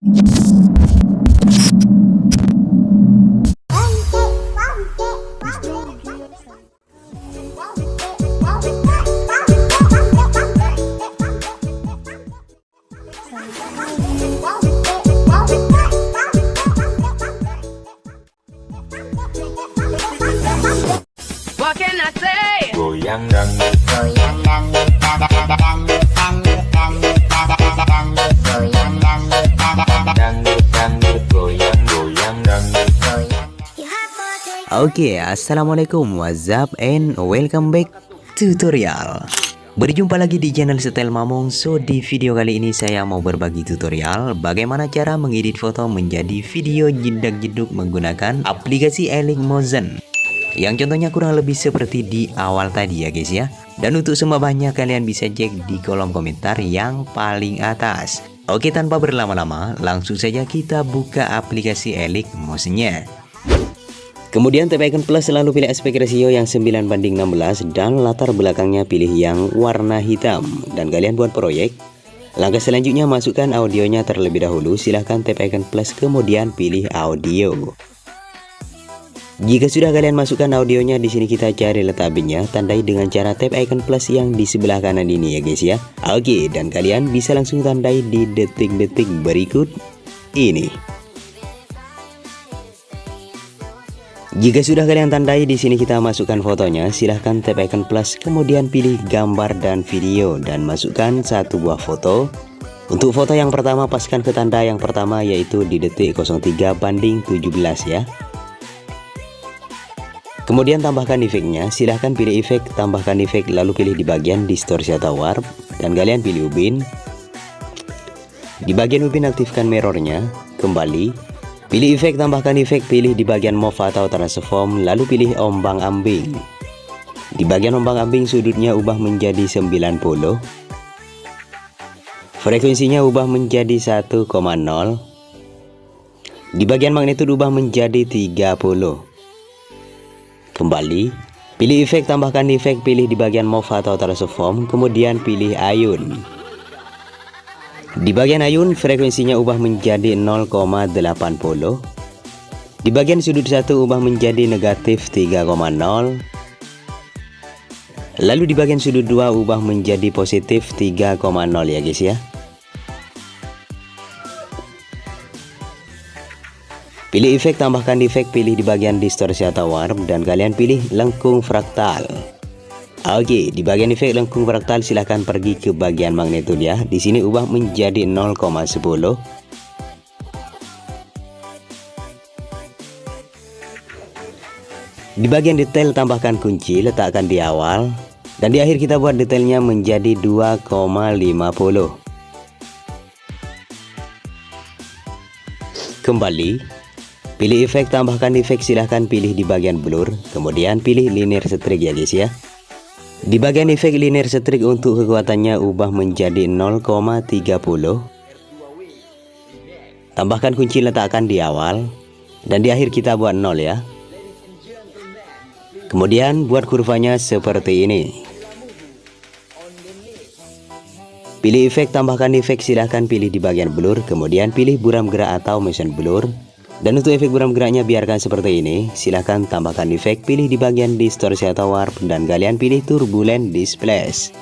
What can I say? Goyang dangdut, Goyang dangdut, dangdut, dangdut, dangdut, dangdut, goyang dangdut, dangdut, dangdut, goyang, goyang dangdut. goyang. Oke, assalamualaikum, what's up and welcome back tutorial. Berjumpa lagi di channel Style Mamong. So di video kali ini saya mau berbagi tutorial bagaimana cara mengedit foto menjadi video jedak-jeduk menggunakan aplikasi Elink Motion, yang contohnya kurang lebih seperti di awal tadi ya guys ya. Dan untuk sembahnya kalian bisa cek di kolom komentar yang paling atas. Oke, tanpa berlama-lama langsung saja kita buka aplikasi Elink Motion-nya. Kemudian tap icon plus, lalu pilih aspek rasio yang 9:16 dan latar belakangnya pilih yang warna hitam. Dan kalian buat proyek. Langkah selanjutnya masukkan audionya terlebih dahulu. Silahkan tap icon plus kemudian pilih audio. Jika sudah kalian masukkan audionya, di sini kita cari letak bitnya, tandai dengan cara tap icon plus yang di sebelah kanan ini ya guys ya. Oke, dan kalian bisa langsung tandai di detik-detik berikut ini. Jika sudah kalian tandai, di sini kita masukkan fotonya. Silahkan tap icon plus kemudian pilih gambar dan video dan masukkan satu buah foto. Untuk foto yang pertama paskan ke tanda yang pertama, yaitu di detik 03:17 ya. Kemudian tambahkan efeknya. Silahkan pilih efek, tambahkan efek, lalu pilih di bagian distorsi atau warp dan kalian pilih ubin. Di bagian ubin aktifkan mirrornya. Kembali pilih efek, tambahkan efek, pilih di bagian move atau transform, lalu pilih ombang-ambing. Di bagian ombang-ambing sudutnya ubah menjadi 90. Frekuensinya ubah menjadi 1,0. Di bagian magnitude ubah menjadi 30. Kembali, pilih efek, tambahkan efek, pilih di bagian move atau transform, kemudian pilih ayun. Di bagian ayun frekuensinya ubah menjadi 0,80. Di bagian sudut 1 ubah menjadi negatif 3,0. Lalu di bagian sudut 2 ubah menjadi positif 3,0 ya guys ya. Pilih efek, tambahkan efek, pilih di bagian distorsi atau warp dan kalian pilih lengkung fraktal. Oke, di bagian efek lengkung fraktal silahkan pergi ke bagian magnitude ya. Di sini ubah menjadi 0,10. Di bagian detail tambahkan kunci, letakkan di awal dan di akhir kita buat detailnya menjadi 2,50. Kembali, pilih efek, tambahkan efek, silahkan pilih di bagian blur, kemudian pilih linear streak ya guys ya. Di bagian efek linear streak untuk kekuatannya ubah menjadi 0,30. Tambahkan kunci, letakkan di awal dan di akhir kita buat 0 ya. Kemudian buat kurvanya seperti ini. Pilih efek, tambahkan efek, silahkan pilih di bagian blur, kemudian pilih buram gerak atau motion blur. Dan untuk efek buram geraknya biarkan seperti ini. Silahkan tambahkan efek, pilih di bagian distorsi atau warp dan kalian pilih turbulent displace.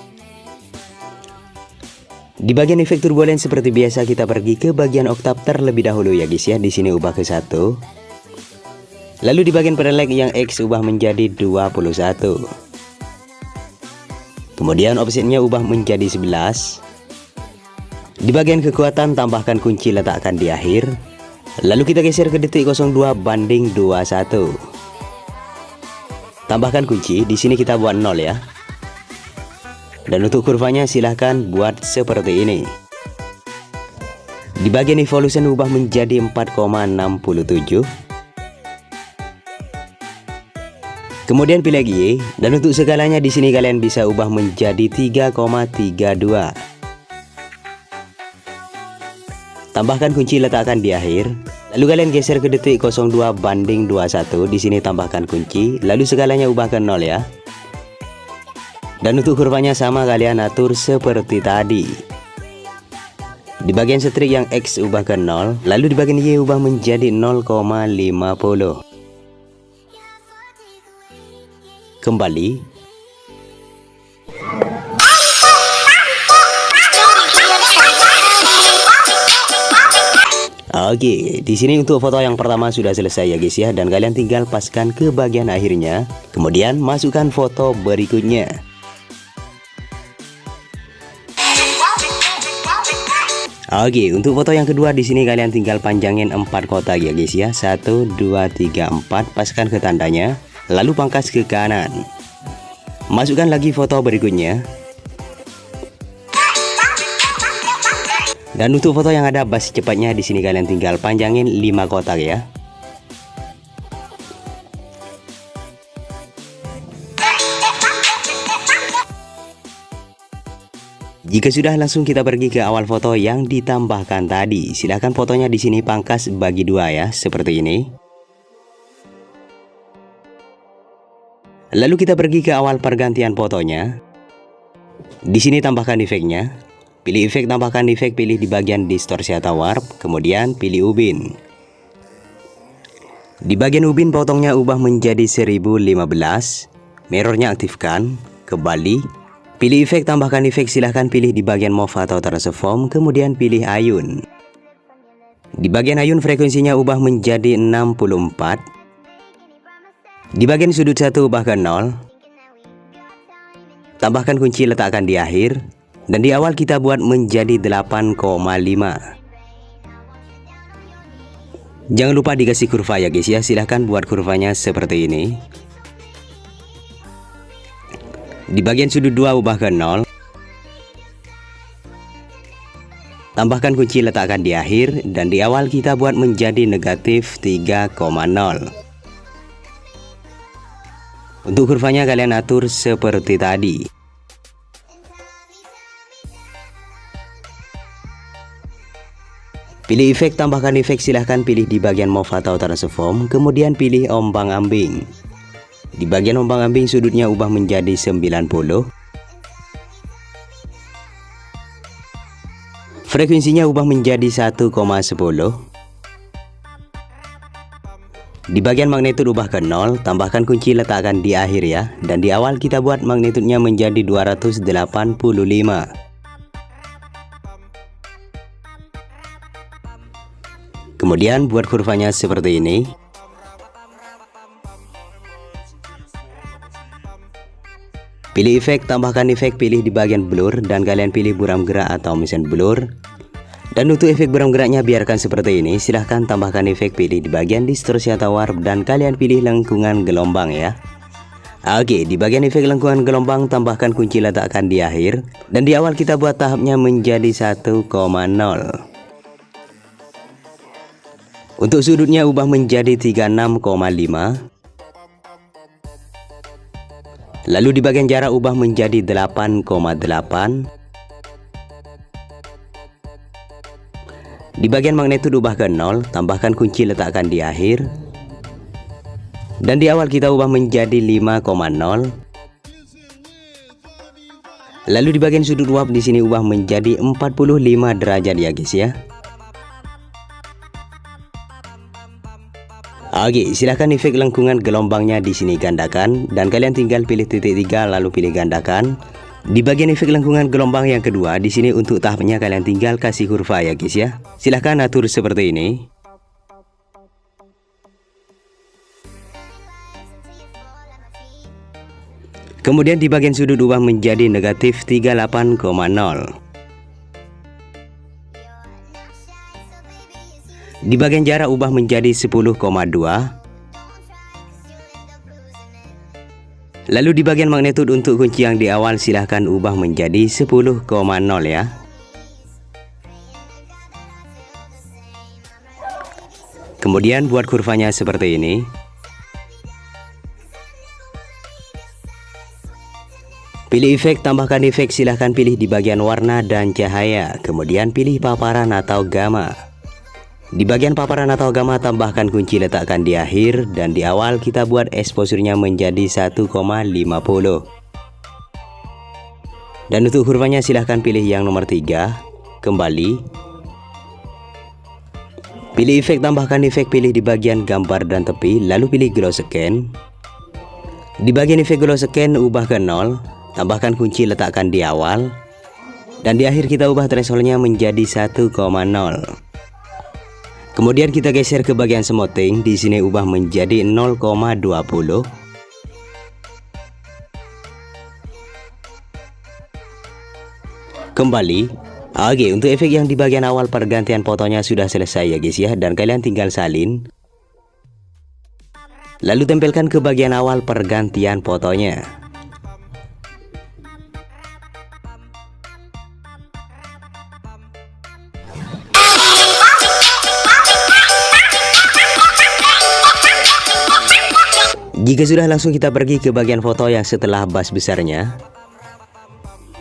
Di bagian efek turbulent seperti biasa kita pergi ke bagian oktav terlebih dahulu ya guys ya. Di sini ubah ke 1. Lalu di bagian parallax yang X ubah menjadi 21. Kemudian offsetnya ubah menjadi 11. Di bagian kekuatan tambahkan kunci, letakkan di akhir. Lalu kita geser ke detik 02:21. Tambahkan kunci, di sini kita buat 0 ya. Dan untuk kurvanya silahkan buat seperti ini. Di bagian evolution ubah menjadi 4,67. Kemudian pilih Y dan untuk skalanya di sini kalian bisa ubah menjadi 3,32. Tambahkan kunci, letakkan di akhir. Lalu kalian geser ke detik 02:21. Di sini tambahkan kunci, lalu skalanya ubah ke 0 ya. Dan untuk kurvanya sama, kalian atur seperti tadi. Di bagian setrik yang X ubah ke 0, lalu di bagian Y ubah menjadi 0,50. Kembali. Oke, di sini untuk foto yang pertama sudah selesai ya guys ya, dan kalian tinggal paskan ke bagian akhirnya. Kemudian masukkan foto berikutnya. Oke, untuk foto yang kedua di sini kalian tinggal panjangin 4 kotak ya guys ya. 1 2 3 4, paskan ke tandanya, lalu pangkas ke kanan. Masukkan lagi foto berikutnya. Dan untuk foto yang ada basi cepatnya di sini kalian tinggal panjangin 5 kotak ya. Jika sudah, langsung kita pergi ke awal foto yang ditambahkan tadi. Silahkan fotonya di sini pangkas bagi 2 ya, seperti ini. Lalu kita pergi ke awal pergantian fotonya. Di sini tambahkan efeknya. Pilih efek, tambahkan efek, pilih di bagian distorsi atau warp, kemudian pilih ubin. Di bagian ubin potongnya ubah menjadi 1015. Mirrornya aktifkan, kembali. Pilih efek, tambahkan efek, silahkan pilih di bagian move atau transform, kemudian pilih ayun. Di bagian ayun frekuensinya ubah menjadi 64. Di bagian sudut 1 ubah ke 0. Tambahkan kunci, letakkan di akhir. Dan di awal kita buat menjadi 8,5. Jangan lupa dikasih kurva ya guys ya, silahkan buat kurvanya seperti ini. Di bagian sudut 2 ubah ke 0. Tambahkan kunci, letakkan di akhir. Dan di awal kita buat menjadi negatif 3,0. Untuk kurvanya kalian atur seperti tadi. Pilih efek, tambahkan efek, silahkan pilih di bagian move atau transform, kemudian pilih ombang-ambing. Di bagian ombang-ambing sudutnya ubah menjadi 90. Frekuensinya ubah menjadi 1,10. Di bagian magnitude ubah ke 0, tambahkan kunci, letakkan di akhir ya. Dan di awal kita buat magnitudenya menjadi 285. Kemudian buat kurvanya seperti ini. Pilih efek, tambahkan efek, pilih di bagian blur, dan kalian pilih buram gerak atau mesin blur. Dan untuk efek buram geraknya biarkan seperti ini. Silahkan tambahkan efek, pilih di bagian distorsi atau warp, dan kalian pilih lengkungan gelombang ya. Oke, di bagian efek lengkungan gelombang tambahkan kunci, letakkan di akhir. Dan di awal kita buat tahapnya menjadi 1,0. Untuk sudutnya ubah menjadi 36,5. Lalu di bagian jarak ubah menjadi 8,8. Di bagian magnitude ubah ke 0, tambahkan kunci, letakkan di akhir. Dan di awal kita ubah menjadi 5,0. Lalu di bagian sudut warp di sini ubah menjadi 45 derajat ya guys ya. Oke, silahkan efek lengkungan gelombangnya di sini gandakan, dan kalian tinggal pilih titik 3 lalu pilih gandakan. Di bagian efek lengkungan gelombang yang kedua di sini untuk tahapnya kalian tinggal kasih kurva ya guys ya. Silahkan atur seperti ini. Kemudian di bagian sudut ubah menjadi negatif 38,0. Di bagian jarak ubah menjadi 10,2. Lalu di bagian magnitude untuk kunci yang di awal silahkan ubah menjadi 10,0 ya. Kemudian buat kurvanya seperti ini. Pilih efek, tambahkan efek, silahkan pilih di bagian warna dan cahaya. Kemudian pilih paparan atau gamma. Di bagian paparan atau gamma tambahkan kunci, letakkan di akhir, dan di awal kita buat exposure-nya menjadi 1,50. Dan untuk kurvanya silahkan pilih yang nomor 3, kembali. Pilih efek, tambahkan efek, pilih di bagian gambar dan tepi, lalu pilih glow scan. Di bagian efek glow scan ubah ke 0, tambahkan kunci, letakkan di awal, dan di akhir kita ubah thresholdnya menjadi 1,0. Kemudian kita geser ke bagian smoothing, di sini ubah menjadi 0,20. Kembali. Oke, untuk efek yang di bagian awal pergantian fotonya sudah selesai ya guys ya, dan kalian tinggal salin. Lalu tempelkan ke bagian awal pergantian fotonya. Jika sudah, langsung kita pergi ke bagian foto yang setelah bus besarnya.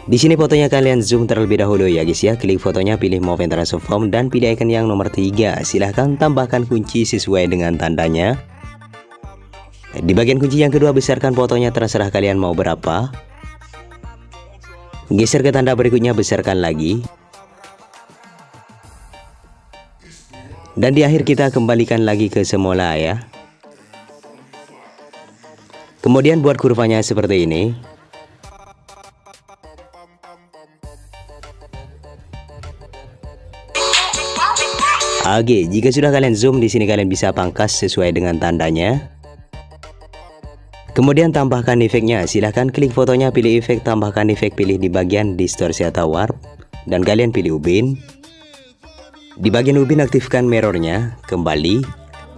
Di sini fotonya kalian zoom terlebih dahulu ya guys ya. Klik fotonya, pilih move and transform, dan pilih icon yang nomor 3. Silahkan tambahkan kunci sesuai dengan tandanya. Di bagian kunci yang kedua, besarkan fotonya, terserah kalian mau berapa. Geser ke tanda berikutnya, besarkan lagi. Dan di akhir kita kembalikan lagi ke semula ya. Kemudian buat kurvanya seperti ini. Oke, jika sudah kalian zoom, di sini kalian bisa pangkas sesuai dengan tandanya. Kemudian tambahkan efeknya. Silahkan klik fotonya, pilih efek, tambahkan efek, pilih di bagian distorsi atau warp, dan kalian pilih ubin. Di bagian ubin aktifkan mirrornya. Kembali,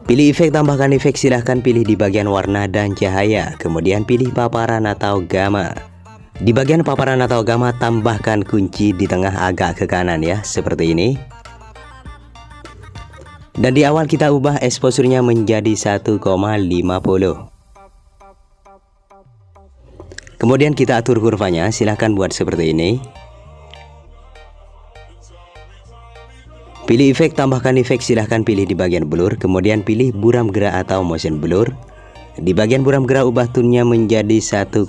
pilih efek, tambahkan efek, silahkan pilih di bagian warna dan cahaya. Kemudian pilih paparan atau gamma. Di bagian paparan atau gamma, tambahkan kunci di tengah agak ke kanan ya, seperti ini. Dan di awal kita ubah exposure-nya menjadi 1,50. Kemudian kita atur kurvanya, silahkan buat seperti ini. Pilih efek, tambahkan efek, silahkan pilih di bagian blur, kemudian pilih buram gerak atau motion blur. Di bagian buram gerak ubah tone-nya menjadi 1,90.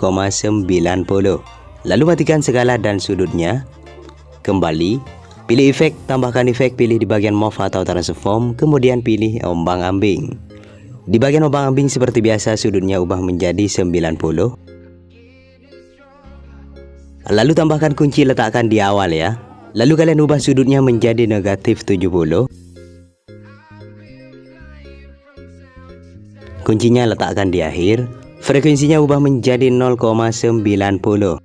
Lalu matikan skala dan sudutnya. Kembali, pilih efek, tambahkan efek, pilih di bagian move atau transform, kemudian pilih ombang-ambing. Di bagian ombang-ambing seperti biasa, sudutnya ubah menjadi 90. Lalu tambahkan kunci, letakkan di awal ya. Lalu kalian ubah sudutnya menjadi negatif 70. Kuncinya letakkan di akhir. Frekuensinya ubah menjadi 0,90.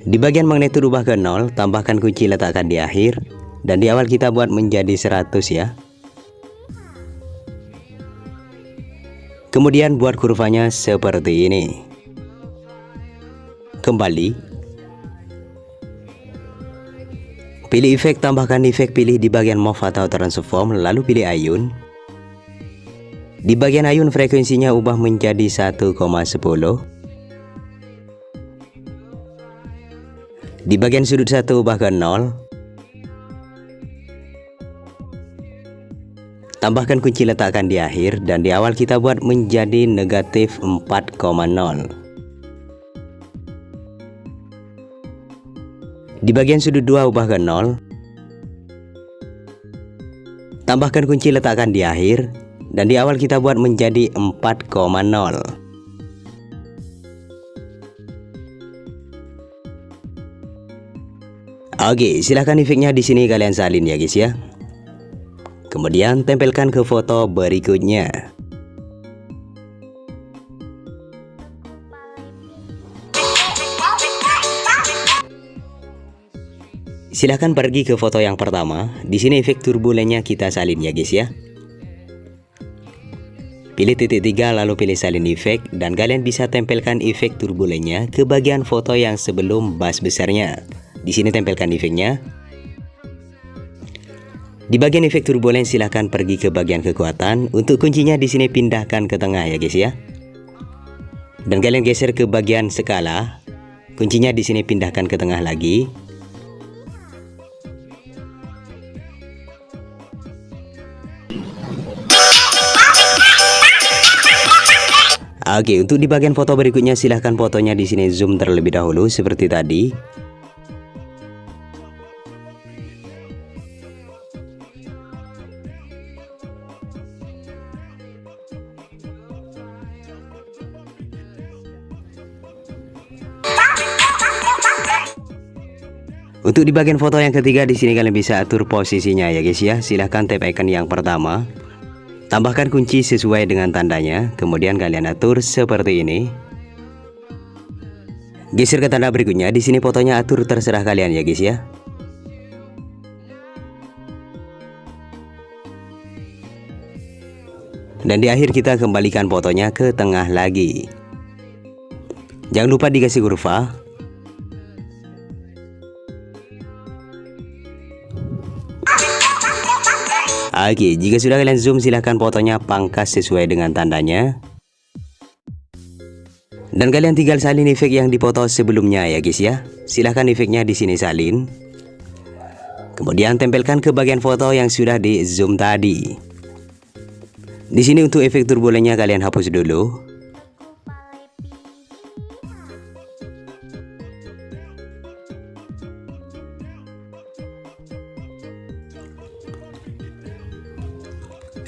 Di bagian magnetur ubah ke 0, tambahkan kunci, letakkan di akhir, dan di awal kita buat menjadi 100 ya. Kemudian buat kurvanya seperti ini. Kembali, pilih efek, tambahkan efek, pilih di bagian move atau transform, lalu pilih ayun. Di bagian ayun frekuensinya ubah menjadi 1,10. Di bagian sudut 1 ubah ke 0. Tambahkan kunci, letakkan di akhir, dan di awal kita buat menjadi negatif 4,0. Di bagian sudut 2 ubah ke 0. Tambahkan kunci, letakkan di akhir, dan di awal kita buat menjadi 4,0. Oke, silahkan efeknya di sini kalian salin ya guys ya. Kemudian tempelkan ke foto berikutnya. Silahkan pergi ke foto yang pertama. Di sini efek turbulennya kita salin ya guys ya. Pilih titik 3 lalu pilih salin efek, dan kalian bisa tempelkan efek turbulennya ke bagian foto yang sebelum bus besarnya. Di sini tempelkan efeknya. Di bagian efek turbulen silahkan pergi ke bagian kekuatan. Untuk kuncinya di sini pindahkan ke tengah ya guys ya. Dan kalian geser ke bagian skala. Kuncinya di sini pindahkan ke tengah lagi. Oke, untuk di bagian foto berikutnya silahkan fotonya di sini zoom terlebih dahulu seperti tadi. Untuk di bagian foto yang ketiga di sini kalian bisa atur posisinya ya guys ya. Silahkan tap icon yang pertama. Tambahkan kunci sesuai dengan tandanya. Kemudian kalian atur seperti ini. Geser ke tanda berikutnya. Di sini fotonya atur terserah kalian ya guys ya. Dan di akhir kita kembalikan fotonya ke tengah lagi. Jangan lupa dikasih kurva. Oke, jika sudah kalian zoom silahkan fotonya pangkas sesuai dengan tandanya. Dan kalian tinggal salin efek yang dipoto sebelumnya ya guys ya. Silahkan efeknya di sini salin. Kemudian tempelkan ke bagian foto yang sudah di zoom tadi. Di sini untuk efek turbulennya kalian hapus dulu.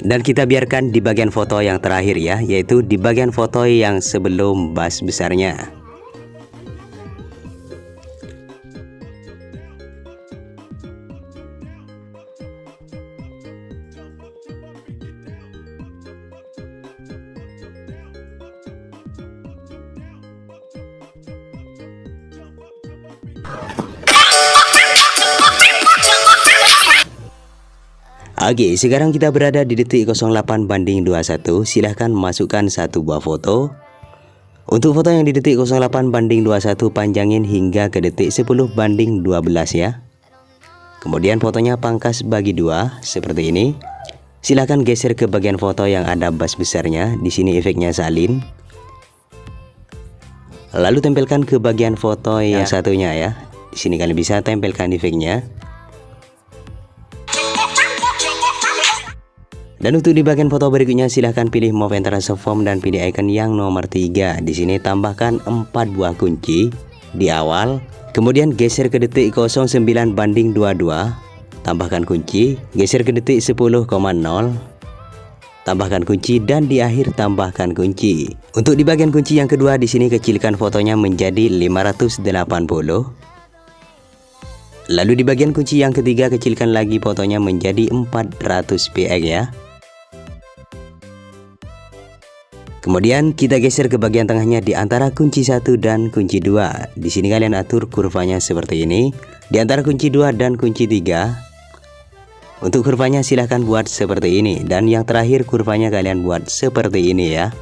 Dan kita biarkan di bagian foto yang terakhir ya, yaitu di bagian foto yang sebelum bass besarnya. Oke, sekarang kita berada di detik 08:21. Silahkan masukkan satu buah foto. Untuk foto yang di detik 08:21 panjangin hingga ke detik 10:12 ya. Kemudian fotonya pangkas bagi dua seperti ini. Silahkan geser ke bagian foto yang ada bass besarnya. Di sini efeknya salin. Lalu tempelkan ke bagian foto yang satunya ya. Di sini kalian bisa tempelkan efeknya. Dan untuk di bagian foto berikutnya silahkan pilih Move and Transform dan pilih icon yang nomor 3. Di sini tambahkan 4 buah kunci di awal. Kemudian geser ke detik 09:22. Tambahkan kunci. Geser ke detik 10,0. Tambahkan kunci dan di akhir tambahkan kunci. Untuk di bagian kunci yang kedua di sini kecilkan fotonya menjadi 580. Lalu di bagian kunci yang ketiga kecilkan lagi fotonya menjadi 400 px ya. Kemudian kita geser ke bagian tengahnya di antara kunci 1 dan kunci 2. Di sini kalian atur kurvanya seperti ini. Di antara kunci 2 dan kunci 3. Untuk kurvanya silahkan buat seperti ini. Dan yang terakhir kurvanya kalian buat seperti ini ya.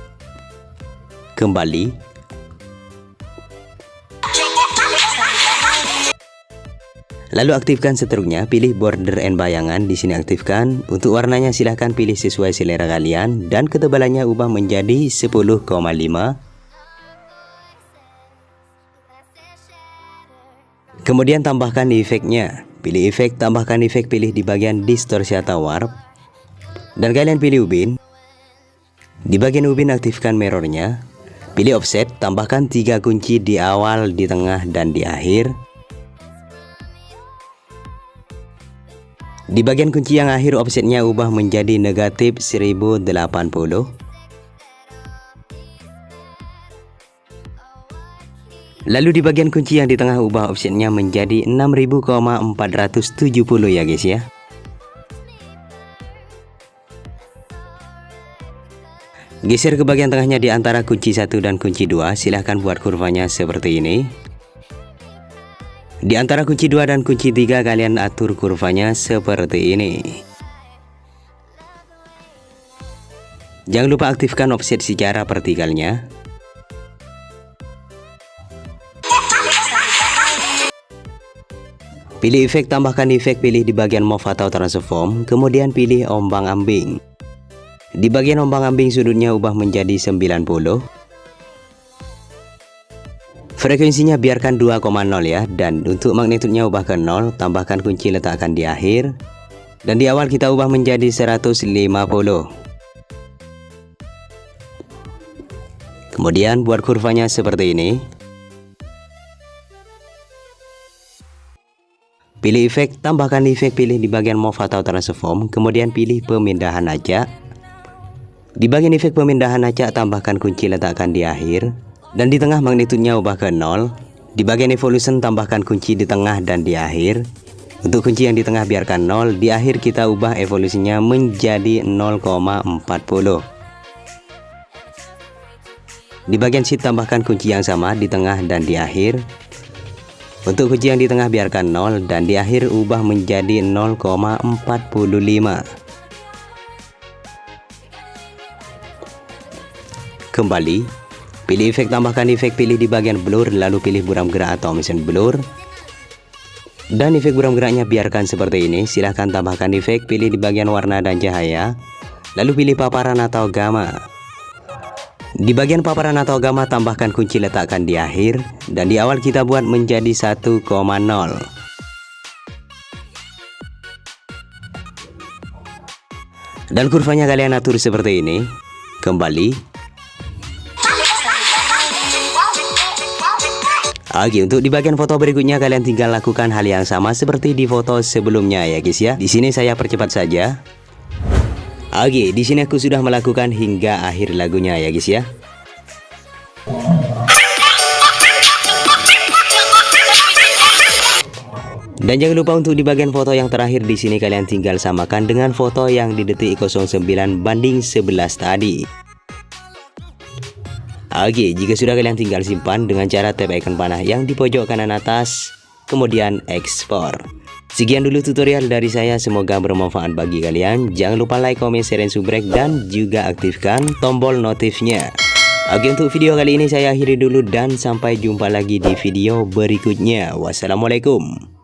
Kembali. Lalu aktifkan seterusnya, pilih border and bayangan, di sini aktifkan. Untuk warnanya silahkan pilih sesuai selera kalian dan ketebalannya ubah menjadi 10,5. Kemudian tambahkan efeknya. Pilih efek, tambahkan efek, pilih di bagian distorsi atau warp. Dan kalian pilih ubin. Di bagian ubin aktifkan mirrornya. Pilih offset, tambahkan 3 kunci di awal, di tengah, dan di akhir. Di bagian kunci yang akhir offsetnya ubah menjadi negatif 1080. Lalu di bagian kunci yang di tengah ubah offsetnya menjadi 6000,470 ya guys ya. Geser ke bagian tengahnya di antara kunci 1 dan kunci 2. Silahkan buat kurvanya seperti ini. Di antara kunci 2 dan kunci 3 kalian atur kurvanya seperti ini. Jangan lupa aktifkan offset secara vertikalnya. Pilih efek, tambahkan efek, pilih di bagian Move atau Transform. Kemudian pilih ombang-ambing. Di bagian ombang-ambing sudutnya ubah menjadi 90. Frekuensinya biarkan 2,0 ya. Dan untuk magnitudnya ubah ke 0. Tambahkan kunci letakkan di akhir. Dan di awal kita ubah menjadi 150. Kemudian buat kurvanya seperti ini. Pilih efek, tambahkan efek, pilih di bagian Move atau Transform. Kemudian pilih pemindahan acak. Di bagian efek pemindahan acak tambahkan kunci letakkan di akhir. Dan di tengah magnitudenya ubah ke 0. Di bagian evolution tambahkan kunci di tengah dan di akhir. Untuk kunci yang di tengah biarkan 0, di akhir kita ubah evolusinya menjadi 0,40. Di bagian sheet tambahkan kunci yang sama di tengah dan di akhir. Untuk kunci yang di tengah biarkan 0 dan di akhir ubah menjadi 0,45. Kembali, pilih efek, tambahkan efek, pilih di bagian blur, lalu pilih buram gerak atau motion blur. Dan efek buram geraknya biarkan seperti ini. Silahkan tambahkan efek, pilih di bagian warna dan cahaya, lalu pilih paparan atau gamma. Di bagian paparan atau gamma tambahkan kunci, letakkan di akhir, dan di awal kita buat menjadi 1,0. Dan kurvanya kalian atur seperti ini. Kembali. Oke, untuk di bagian foto berikutnya kalian tinggal lakukan hal yang sama seperti di foto sebelumnya ya guys ya. Di sini saya percepat saja. Oke, di sini aku sudah melakukan hingga akhir lagunya ya guys ya. Dan jangan lupa untuk di bagian foto yang terakhir di sini kalian tinggal samakan dengan foto yang di detik 09 banding 11 tadi. Oke, jika sudah kalian tinggal simpan dengan cara tap icon panah yang di pojok kanan atas, kemudian ekspor. Sekian dulu tutorial dari saya, semoga bermanfaat bagi kalian. Jangan lupa like, comment, share, dan subscribe, dan juga aktifkan tombol notifnya. Oke, untuk video kali ini saya akhiri dulu dan sampai jumpa lagi di video berikutnya. Wassalamualaikum.